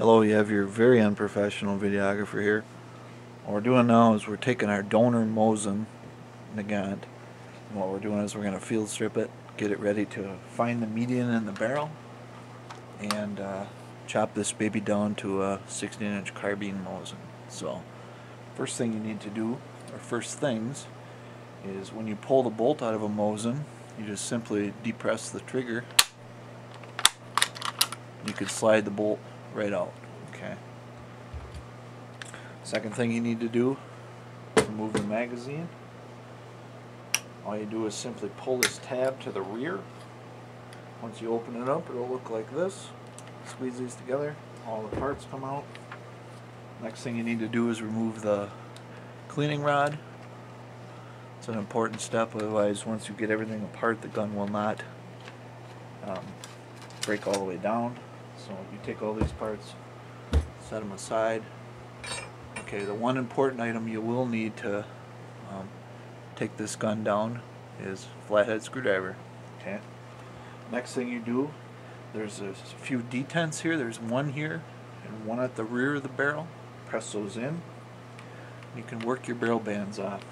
Hello, you have your very unprofessional videographer here. What we're doing now is we're taking our donor Mosin Nagant, and what we're doing is we're going to field strip it, get it ready to find the median in the barrel, and chop this baby down to a 16-inch carbine Mosin. So, first thing you need to do, or first things, is when you pull the bolt out of a Mosin, you just simply depress the trigger. You could slide the bolt right out. Okay. Second thing you need to do, remove the magazine. All you do is simply pull this tab to the rear. Once you open it up, it'll look like this. Squeeze these together, all the parts come out. Next thing you need to do is remove the cleaning rod. It's an important step, otherwise once you get everything apart, the gun will not break all the way down. So you take all these parts, set them aside. Okay, the one important item you will need to take this gun down is flathead screwdriver. Okay. Next thing you do, there's a few detents here. There's one here and one at the rear of the barrel. Press those in. You can work your barrel bands off.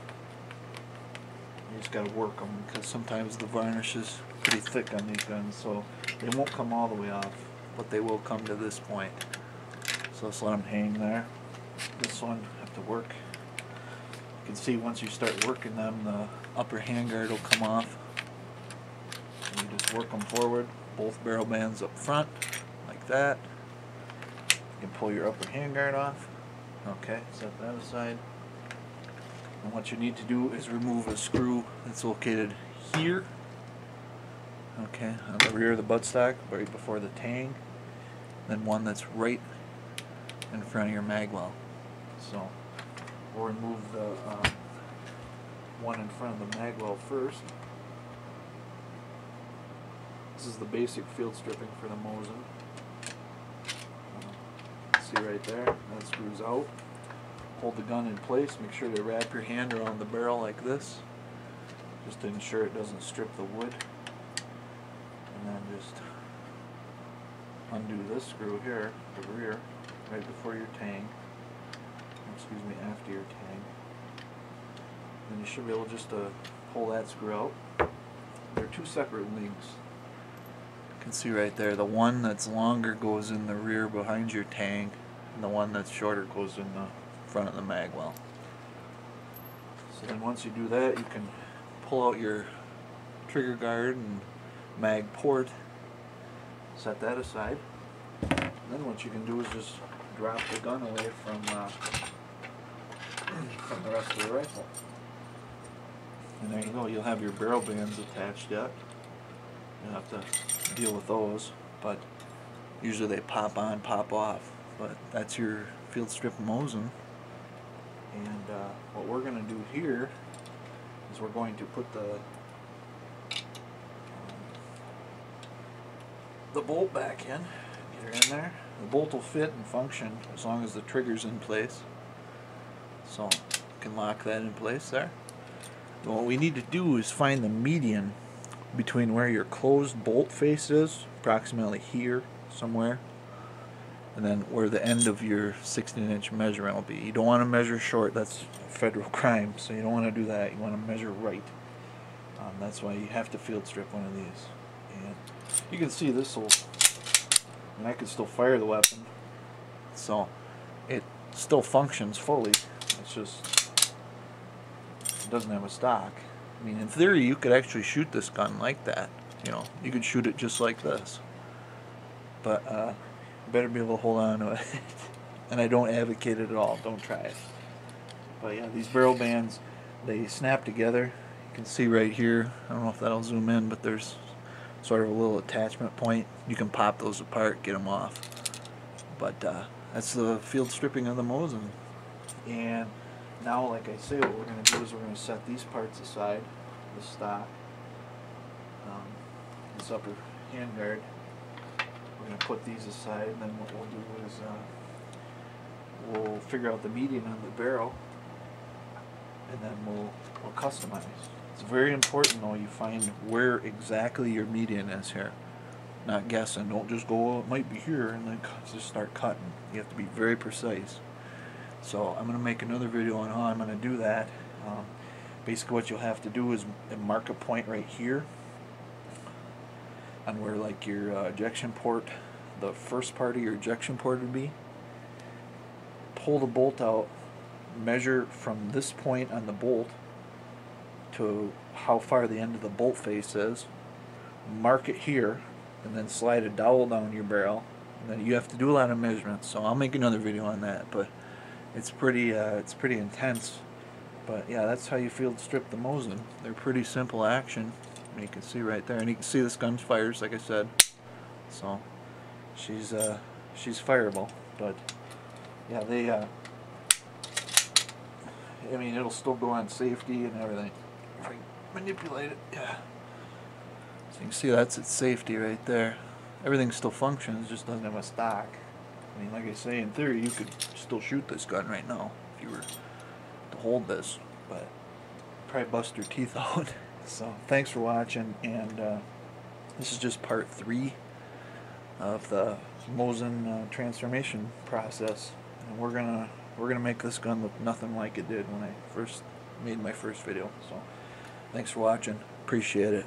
You just got to work them because sometimes the varnish is pretty thick on these guns, so they won't come all the way off, but they will come to this point. So let's let them hang there. This one have to work. You can see once you start working them, the upper handguard will come off. And you just work them forward, both barrel bands up front, like that. You can pull your upper handguard off. Okay, set that aside. And what you need to do is remove a screw that's located here. Okay, on the rear of the buttstock, right before the tang. Then one that's right in front of your mag well. So we'll remove the one in front of the mag well first. This is the basic field stripping for the Mosin. See right there, that screws out. Hold the gun in place, make sure to wrap your hand around the barrel like this, just to ensure it doesn't strip the wood. And then just undo this screw here, the rear, right before your tang. Excuse me, after your tang. Then you should be able just to pull that screw out. They're two separate links. You can see right there, the one that's longer goes in the rear behind your tang, and the one that's shorter goes in the front of the mag well. So then once you do that, you can pull out your trigger guard and mag port, set that aside. And then what you can do is just drop the gun away from the rest of the rifle. And there you go, you'll have your barrel bands attached yet. You'll have to deal with those, but usually they pop on, pop off. But that's your field strip Mosin. And what we're going to do here is we're going to put the bolt back in. Get her in there. The bolt will fit and function as long as the trigger's in place. So you can lock that in place there. And what we need to do is find the median between where your closed bolt face is, approximately here somewhere, and then where the end of your 16-inch measurement will be. You don't want to measure short, that's a federal crime, so you don't want to do that. You want to measure right. That's why you have to field strip one of these. And you can see this will, and I could still fire the weapon, so it still functions fully. It's just, it doesn't have a stock. I mean, in theory, you could actually shoot this gun like that. You know, you could shoot it just like this. But you better be able to hold on to it. And I don't advocate it at all. Don't try it. But yeah, these barrel bands, they snap together. You can see right here. I don't know if that'll zoom in, but there's sort of a little attachment point. You can pop those apart, get them off. But that's the field stripping of the Mosin. And now, like I say, what we're going to do is we're going to set these parts aside, the stock, this upper handguard. We're going to put these aside, and then what we'll do is we'll figure out the median on the barrel, and then we'll customize. It's very important though you find where exactly your median is here. not guessing. Don't just go, oh, it might be here, and then just start cutting. You have to be very precise. So I'm going to make another video on how I'm going to do that. Basically what you'll have to do is mark a point right here on where like your ejection port, the first part of your ejection port would be. Pull the bolt out, measure from this point on the bolt to how far the end of the bolt face is, mark it here, and then slide a dowel down your barrel. And then you have to do a lot of measurements, so I'll make another video on that, but it's pretty intense. But yeah, that's how you field strip the Mosin. They're pretty simple action. You can see right there, and you can see this gun fires, like I said. So she's fireable, but yeah, they I mean, it'll still go on safety and everything. If I manipulate it, yeah. So you can see that's its safety right there. Everything still functions, just doesn't have a stock. I mean, like I say, in theory, you could still shoot this gun right now if you were to hold this, but probably bust your teeth out. So thanks for watching, and this is just part 3 of the Mosin transformation process, and we're gonna make this gun look nothing like it did when I first made my first video. So thanks for watching, appreciate it.